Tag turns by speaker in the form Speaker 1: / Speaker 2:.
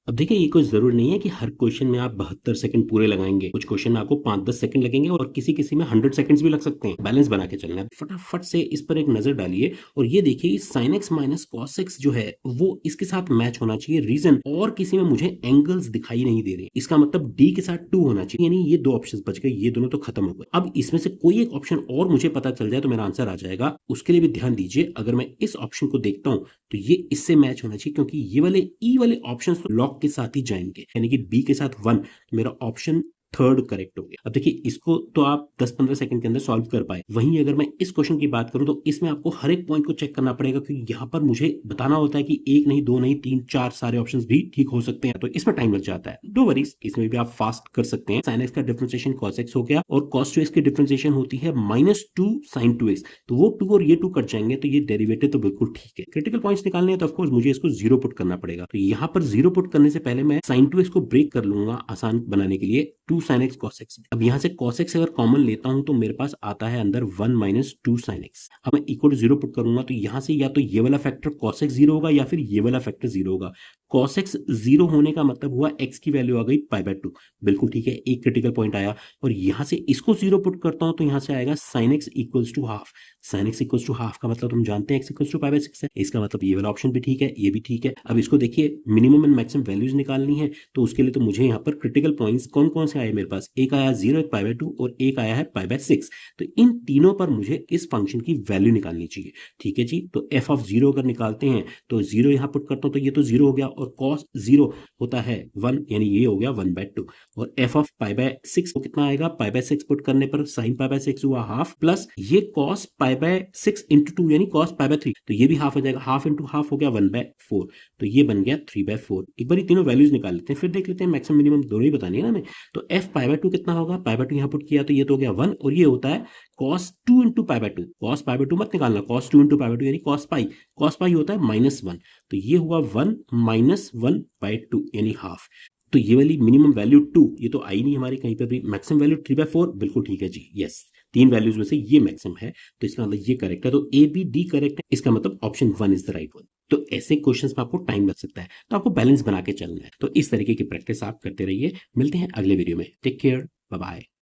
Speaker 1: अब देखिए ये कोई ज़रूरी नहीं है कि हर क्वेश्चन में आप 72 सेकंड पूरे लगाएँगे। कुछ क्वेश्चन में आपको 5-10 सेकंड लगेंगे और किसी-किसी में 100 सेकंड्स भी लग सकते हैं। बैलेंस बना के चलना है। फटाफट से इस पर एक नज़र डालिए और ये देखिए कि sin x minus cos x जो है वो इसके साथ मैच होना चाहिए। रीज़न और किसी में मुझे एंगल्स दिखाई नहीं दे रहे। इसका मतलब D के साथ 2 होना चाहिए, यानी ये 2 ऑप्शंस बच गए, ये दोनों तो खत्म हो गए। अब इसमें से कोई एक ऑप्शन और मुझे पता चल जाए तो मेरा आंसर आ जाएगा। उसके लिए भी ध्यान दीजिए, अगर मैं इस ऑप्शन को देखता हूँ तो ये इससे मैच होना चाहिए, क्योंकि ये वाले ई वाले ऑप्शंस लॉग के साथ ही जाएंगे, यानी कि बी के साथ 1। मेरा ऑप्शन थर्ड करेक्ट हो गया। अब देखिए इसको तो आप 10-15 सेकंड के अंदर सॉल्व कर पाए। वहीं अगर मैं इस क्वेश्चन की बात करूं तो इसमें आपको हर एक पॉइंट को चेक करना पड़ेगा, क्योंकि यहाँ पर मुझे बताना होता है कि एक नहीं, दो नहीं, तीन चार सारे ऑप्शंस भी ठीक हो सकते हैं, तो इसमें टाइम लग जाता है। नो वरीज, इसमें भी आप फास्ट कर सकते हैं। sin x का डिफरेंशिएशन cos x हो गया और cos 2x की डिफरेंशिएशन होती है -2 sin 2x। तो वो 2 और ये 2 कट जाएंगे, तो ये डेरिवेटिव तो बिल्कुल ठीक है। क्रिटिकल पॉइंट्स निकालने हैं तो ऑफकोर्स मुझे इसको जीरो पुट करना पड़ेगा। तो यहाँ पर जीरो पुट करने से पहले मैं sin 2x को ब्रेक कर लूंगा आसान बनाने के लिए 2 sin x cos x। अब यहाँ से cos x अगर कॉमन लेता हूं तो मेरे पास आता है अंदर 1 माइनस 2 sin x। अब मैं इक्वल टू जीरो पुट करूंगा तो यहाँ से या तो ये वाला फैक्टर cos x जीरो होगा या फिर ये वाला फैक्टर जीरो होगा। cos x जीरो होने का मतलब हुआ x की वैल्यू आ गई π/2। बिल्कुल ठीक है, एक क्रिटिकल पॉइंट आया। और यहाँ से इसको जीरो पुट करता हूं तो यहाँ से आएगा sin x equals to half. sin x equals to half का मतलब हम जानते हैं x इक्वल्स टू π/6 है। इसका मतलब ये वाला ऑप्शन भी ठीक है, ये भी ठीक है। अब इसको देखिए, मिनिमम एंड मैक्सिमम वैल्यूज निकालनी है, तो उसके लिए तो मुझे यहाँ पर क्रिटिकल पॉइंट्स कौन कौन से आए मेरे पास, एक आया 0, एक π/2 और एक आया है π/6। तो इन तीनों पर मुझे इस फंक्शन की वैल्यू निकालनी चाहिए। ठीक है जी, तो f ऑफ 0 अगर निकालते हैं तो 0 यहाँ पुट करता हूँ तो ये तो 0 हो गया, और cos 0 होता है 1, यानी ये हो गया 1/2। और f ऑफ π/6 को कितना आएगा, π/6 पुट करने पर sin π/6 हुआ हाफ, प्लस ये cos π/6 इंटू 2 यानी cos π/3, तो ये भी हाफ हो जाएगा। हाफ इंटू हाफ हो गया 1/4, तो ये बन गया 3/4। एक बार तीनों वैल्यूज निकाल लेते हैं, फिर देख लेते हैं मैक्सिमम मिनिमम दोनों ही बतानी है ना हमें। तो f π/2 कितना होगा, π/2 यहाँ पुट किया तो ये तो हो गया 1, और ये होता है cos 2 इंटू π/2। cos π/2 मत निकालना, cos 2 इंटू π/2 यानी cos पाई। cos पाई होता है -1, तो ये हुआ 1 माइनस 1/2 यानी हाफ। तो ये वाली मिनिमम वैल्यू 2 ये तो आई नहीं हमारी कहीं पर भी। मैक्सिमम वैल्यू 3/4 बिल्कुल ठीक है जी, यस। तीन वैल्यूज में से ये मैक्सिमम है, तो इसका मतलब ये करेक्ट है। तो ए बी डी करेक्ट है, इसका मतलब option 1 is the right one. तो ऐसे क्वेश्चंस में आपको टाइम लग सकता है, तो आपको बैलेंस बना के चलना है। तो इस तरीके की प्रैक्टिस आप करते रहिए। मिलते हैं अगले वीडियो में। Take care, bye bye.